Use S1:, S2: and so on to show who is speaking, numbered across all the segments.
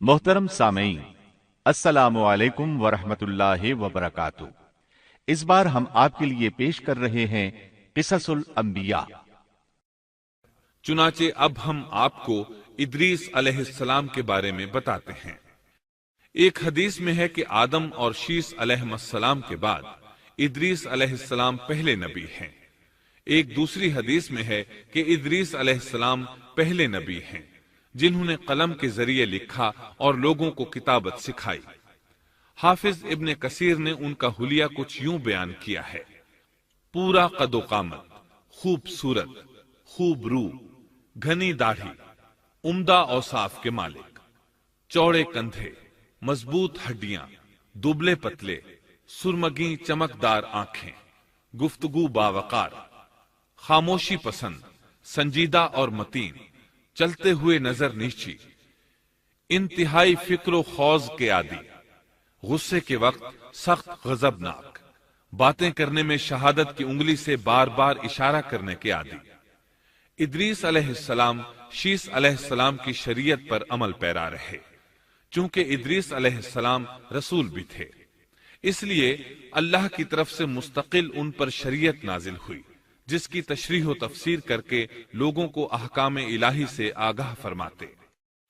S1: मोहतरम सामीन, अस्सलामु अलैकुम वरहमतुल्लाहि वबरकातुहू। इस बार हम आपके लिए पेश कर रहे हैं क़िससुल अंबिया।
S2: चुनाचे अब हम आपको इदरीस अलैहिस्सलाम के बारे में बताते हैं। एक हदीस में है कि आदम और शीस अलैहिस्सलाम के बाद इदरीस अलैहिस्सलाम पहले नबी हैं। एक दूसरी हदीस में है कि इदरीस अलैहिस्सलाम पहले नबी हैं जिन्होंने कलम के जरिए लिखा और लोगों को किताबत सिखाई। हाफिज इब्ने कसीर ने उनका हुलिया कुछ यूं बयान किया है: पूरा कदो कामत, खूबसूरत, खूब रू, घनी दाढ़ी, उम्दा औसाफ के मालिक, चौड़े कंधे, मजबूत हड्डियां, दुबले पतले, सुरमगी चमकदार आंखें, गुफ्तगू बावकार, खामोशी पसंद, संजीदा और मतीन, चलते हुए नजर नीची, इंतहाई फिक्र खौज के आदि, गुस्से के वक्त सख्त गजबनाक, बातें करने में शहादत की उंगली से बार बार इशारा करने के आदि। इदरीस अलैहिस्सलाम शीस अलैहिस्सलाम की शरीयत पर अमल पैरा रहे। चूंकि इदरीस अलैहिस्सलाम रसूल भी थे, इसलिए अल्लाह की तरफ से मुस्तकिल उन पर शरीयत नाजिल हुई, जिसकी तशरीह व तफसीर करके लोगों को अहकाम इलाही से आगाह फरमाते।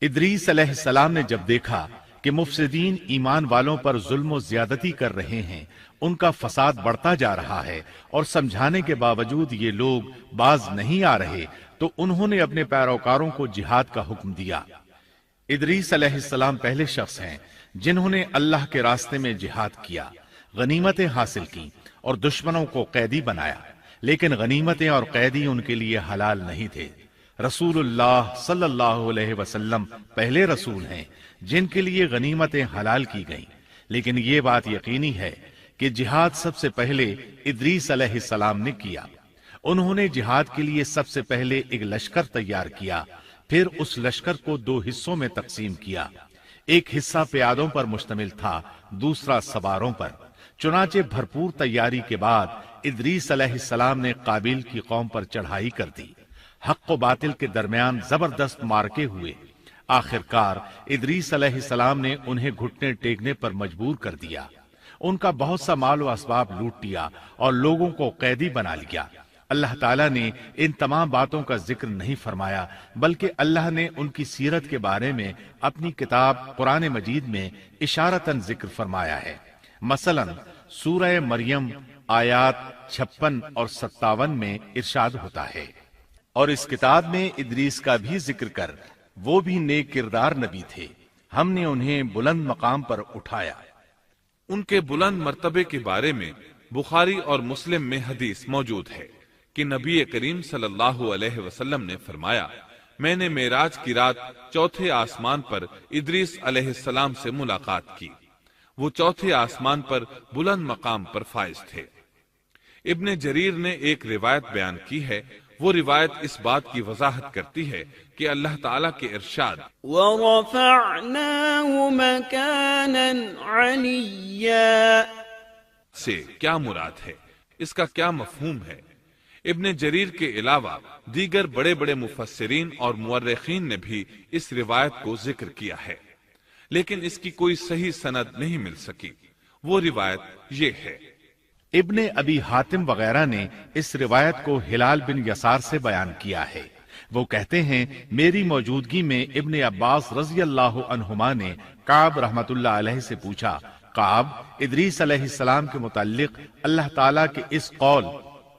S1: इदरीस अलैहिस्सलाम ने जब देखा कि मुफसिदीन ईमान वालों पर जुल्म ज्यादती कर रहे हैं, उनका फसाद बढ़ता जा रहा है और समझाने के बावजूद ये लोग बाज नहीं आ रहे, तो उन्होंने अपने पैरोकारों को जिहाद का हुक्म दिया। इदरीस अलैहिस्सलाम पहले शख्स हैं जिन्होंने अल्लाह के रास्ते में जिहाद किया, गनीमतें हासिल की और दुश्मनों को कैदी बनाया। लेकिन गनीमतें और कैदी उनके लिए हलाल नहीं थे। रसूलुल्लाह सल्लल्लाहु अलैहि वसल्लम पहले रसूल हैं जिनके लिए गनीमतें हलाल की गईं। लेकिन ये बात यकीनी है कि जिहाद सबसे पहले इदरीस अलैहिस्सलाम ने किया। उन्होंने जिहाद के लिए सबसे पहले एक लश्कर तैयार किया, फिर उस लश्कर को दो हिस्सों में तकसीम किया। एक हिस्सा प्यादों पर मुश्तमिल था, दूसरा सवारों पर। चुनाचे भरपूर तैयारी के बाद इदरीस अलैहिस्सलाम ने काबिल की कौम पर चढ़ाई कर दी। हक व बातिल के दरमियान जबरदस्त मारके हुए। आखिरकार इदरीस अलैहिस्सलाम ने उन्हें घुटने टेकने पर मजबूर कर दिया। उनका बहुत सा माल व असबाब लूट लिया और लोगों को कैदी बना लिया। अल्लाह ताला ने इन तमाम बातों का जिक्र नहीं फरमाया, बल्कि अल्लाह ने उनकी सीरत के बारे में अपनी किताब कुरान मजीद में इशारतन जिक्र फरमाया है। मसलन सूरह मरियम आयात 56 और 57 में इरशाद होता है, और इस किताब में इदरीस का भी जिक्र कर, वो भी नेक किरदार नबी थे, हमने उन्हें बुलंद मकाम पर उठाया।
S2: उनके बुलंद मर्तबे के बारे में बुखारी और मुस्लिम में हदीस मौजूद है कि नबी करीम सल्लल्लाहु अलैहि वसल्लम ने फरमाया, मैंने मेराज की रात चौथे आसमान पर इदरीस अलैहिस्सलाम से मुलाकात की। वो चौथे आसमान पर बुलंद मकाम पर फाइज थे। इब्ने जरीर ने एक रिवायत बयान की है। वो रिवायत इस बात की वजाहत करती है कि अल्लाह ताला के इरशाद
S3: वरफ़अनाहु मकानन अलिय्या
S2: से क्या मुराद है, इसका क्या मफहूम है। इब्ने जरीर के अलावा दीगर बड़े बड़े मुफस्सिरीन और मुअर्रिखीन ने भी इस रिवायत को जिक्र किया है, लेकिन इसकी कोई सही सनद नहीं मिल सकी। वो रिवायत ये है।
S1: इब्ने अबी हातिम वगैरह ने इस रिवायत को हिलाल बिन यसार से बयान किया है। वो कहते हैं, मेरी मौजूदगी में इब्ने अब्बास रज़ी अल्लाहु अन्हुमा ने काब रहमतुल्लाह अलैहि से पूछा, काब, इदरीस अलैहिस्सलाम के मुताल्लिक अल्लाह ताला के इस कौल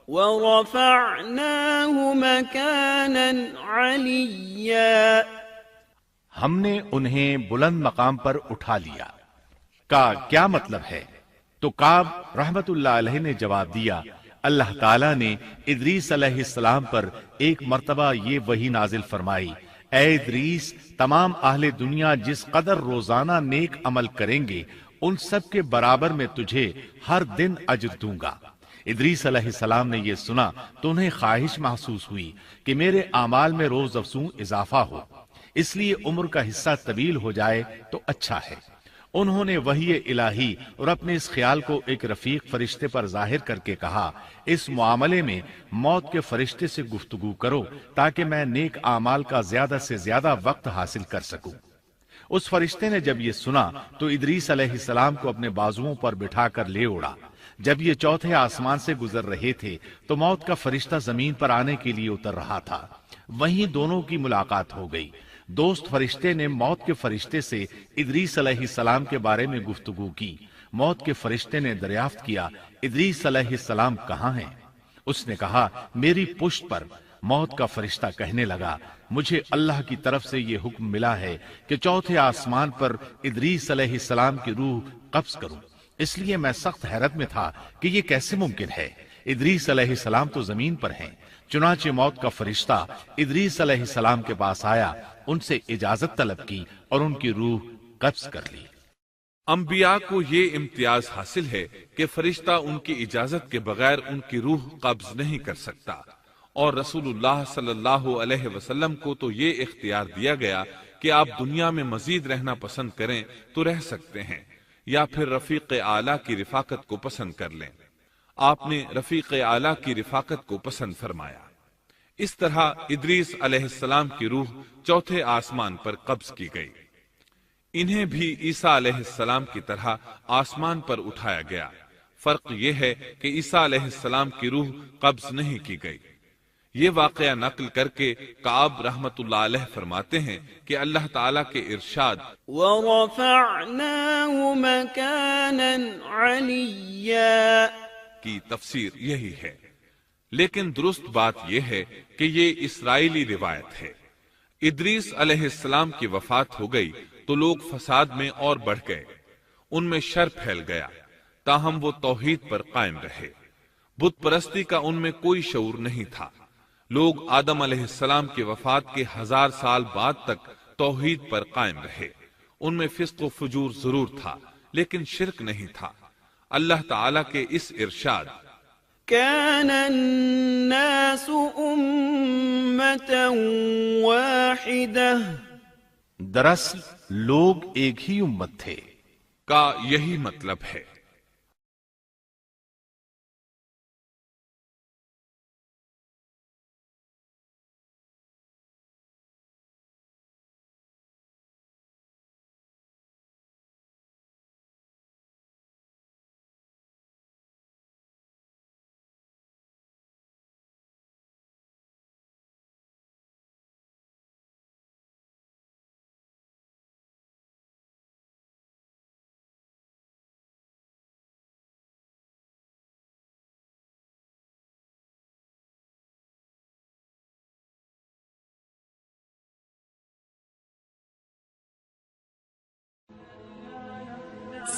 S3: वरफ़अनाहु मकानन अलिय्या,
S1: हमने उन्हें बुलंद मकाम पर उठा लिया, का क्या मतलब है? तो काब रहमतुल्लाह अलैहि ने जवाब दिया, अल्लाह ताला ने इदरीस अलैहिस्सलाम पर एक मर्तबा ये वही नाजिल फरमाई, ऐ इदरीस, तमाम अहले दुनिया जिस कदर रोजाना नेक अमल करेंगे, उन सब के बराबर में तुझे हर दिन अज्र दूंगा। इदरीस अलैहिस्सलाम ने यह सुना तो उन्हें ख्वाहिश महसूस हुई कि मेरे आमाल में रोज अफजूं इजाफा हो, इसलिए उम्र का हिस्सा तवील हो जाए तो अच्छा है। उन्होंने वही इलाही और अपने इस ख्याल को एक रफीक फरिश्ते पर जाहिर करके कहा, इस मामले में मौत के फरिश्ते से गुफ्तगू करो ताकि मैं नेक आमाल का ज्यादा से ज्यादा वक्त हासिल कर सकूं। اس فرشتے نے جب یہ سنا تو ادریس علیہ السلام کو اپنے بازوؤں پر بٹھا کر لے اڑا۔ جب یہ چوتھے آسمان سے گزر رہے تھے تو موت کا فرشتہ زمین پر آنے کے لیے اتر رہا تھا، وہیں دونوں کی ملاقات ہو گئی۔ دوست فرشتے نے موت کے فرشتے سے ادریس علیہ السلام کے بارے میں گفتگو کی۔ موت کے فرشتے نے دریافت کیا، ادریس علیہ السلام کہاں ہیں؟ اس نے کہا، میری پشت پر۔ موت کا فرشتہ کہنے لگا، مجھے اللہ کی طرف سے یہ حکم ملا ہے کہ چوتھے آسمان پر ادریس علیہ السلام کی روح قبض کروں، اس لیے میں سخت حیرت میں تھا کہ یہ کیسے ممکن ہے۔ ادریس علیہ السلام تو زمین پر ہیں۔ چنانچہ موت کا فرشتہ ادریس علیہ السلام کے پاس آیا، ان سے اجازت طلب کی اور ان کی روح قبض کر لی۔
S2: انبیاء کو یہ امتیاز حاصل ہے کہ فرشتہ ان کی اجازت کے بغیر ان کی روح قبض نہیں کر سکتا، اور رسول اللہ صلی اللہ علیہ وسلم کو تو یہ اختیار دیا گیا کہ آپ دنیا میں مزید رہنا پسند کریں تو رہ سکتے ہیں، یا پھر رفیق اعلیٰ کی رفاقت کو پسند کر لیں۔ آپ نے رفیق اعلیٰ کی رفاقت کو پسند فرمایا۔ اس طرح ادریس علیہ السلام کی روح چوتھے آسمان پر قبض کی گئی۔ انہیں بھی عیسیٰ علیہ السلام کی طرح آسمان پر اٹھایا گیا۔ فرق یہ ہے کہ عیسیٰ علیہ السلام کی روح قبض نہیں کی گئی۔ یہ واقعہ نقل کر کے کعب رحمت اللہ علیہ فرماتے ہیں کہ اللہ تعالیٰ کے ارشاد
S3: وَرَفَعْنَاهُ مَكَانًا عَلِيًّا
S2: کی تفسیر یہی ہے، لیکن درست بات یہ ہے کہ یہ اسرائیلی روایت ہے۔ ادریس علیہ السلام کی وفات ہو گئی تو لوگ فساد میں اور بڑھ گئے، ان میں شر پھیل گیا، تاہم وہ توحید پر قائم رہے۔ بت پرستی کا ان میں کوئی شعور نہیں تھا۔ لوگ آدم علیہ السلام کی وفات کے 1000 سال بعد تک توحید پر قائم رہے۔ ان میں فسق و فجور ضرور تھا لیکن شرک نہیں تھا۔ اللہ تعالیٰ کے اس ارشاد
S3: كان الناس أمة واحدة
S1: دراصل لوگ ایک ہی امت تھے
S2: کا یہی مطلب ہے۔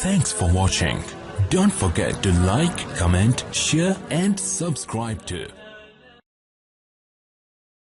S4: Thanks for watching. Don't forget to like, comment, share and subscribe to